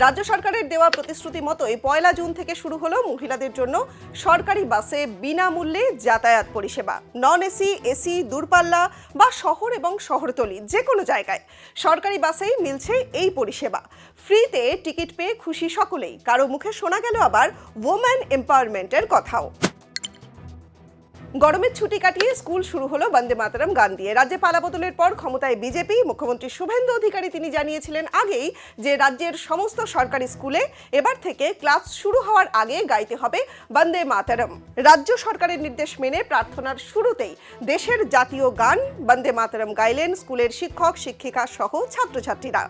রাজ্য সরকারের দেওয়া প্রতিশ্রুতি মতোই 1 জুন থেকে শুরু হলো মহিলাদের জন্য সরকারি বাসে বিনামূল্যে যাতায়াত পরিষেবা। নন এসি, এসি, দূরপাল্লা বা শহর এবং শহরতলি যে কোনো জায়গায় সরকারি বাসেই মিলছে এই পরিষেবা। ফ্রিতে টিকিট পেয়ে খুশি সকলেই। কারো মুখে শোনা গেল আবার ওমেন এম্পাওয়ারমেন্টের কথাও। গরমের ছুটি কাটিয়ে স্কুল শুরু হলো বন্দে মাতরম গান দিয়ে। রাজ্যে পালাবদলের পর ক্ষমতায় বিজেপি। মুখ্যমন্ত্রী শুভেন্দু অধিকারী তিনি জানিয়েছিলেন আগেই যে রাজ্যের সমস্ত সরকারি স্কুলে এবার থেকে ক্লাস শুরু হওয়ার আগে গাইতে হবে বন্দে মাতরম। রাজ্য সরকারের নির্দেশ মেনে প্রার্থনার শুরুতেই দেশের জাতীয় গান বন্দে মাতরম গাইলেন স্কুলের শিক্ষক শিক্ষিকা সহ ছাত্রছাত্রীরা।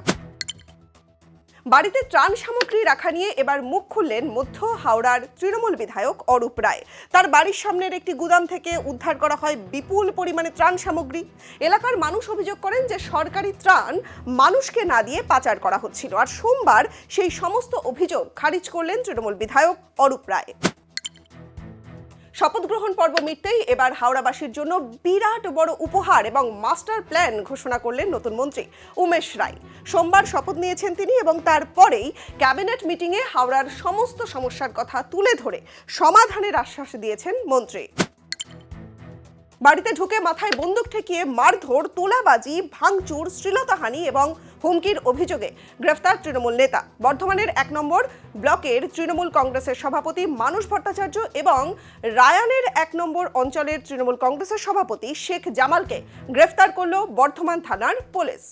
বাড়িতে ত্রাণ সামগ্রী রাখা নিয়ে এবার মুখ খুললেন মধ্য হাওড়ার তৃণমূল বিধায়ক অরূপ রায়। তার বাড়ির সামনের একটি গুদাম থেকে উদ্ধার করা হয় বিপুল পরিমাণে ত্রাণ সামগ্রী। এলাকার মানুষ অভিযোগ করেন যে সরকারি ত্রাণ মানুষকে না দিয়ে পাচার করা হচ্ছিল। আর সোমবার সেই সমস্ত অভিযোগ খারিজ করলেন তৃণমূল বিধায়ক অরূপ রায়। শপথ গ্রহণ পর্ব মিটতেই এবার হাওড়াবাসীর জন্য বিরাট বড় উপহার এবং মাস্টার প্ল্যান ঘোষণা করলেন নতুন মন্ত্রী উমেশ রায়। সোমবার শপথ নিয়েছেন তিনি এবং তারপরেই ক্যাবিনেট মিটিংয়ে হাওড়ার সমস্ত সমস্যার কথা তুলে ধরে সমাধানের আশ্বাস দিয়েছেন মন্ত্রী। বাড়িতে ঢুকে মাথায় বন্দুক ঠেকিয়ে মারধর, তোলাবাজি, ভাঙচুর, শ্লীলতাহানি এবং হুমকির অভিযোগে গ্রেফতার তৃণমূল নেতা। বর্ধমানের 1 নম্বর ব্লকের তৃণমূল কংগ্রেসের সভাপতি মানস ভট্টাচার্য এবং রায়ানের 1 নম্বর অঞ্চলের তৃণমূল কংগ্রেসের সভাপতি শেখ জামালকে গ্রেফতার করল বর্ধমান থানার পুলিশ।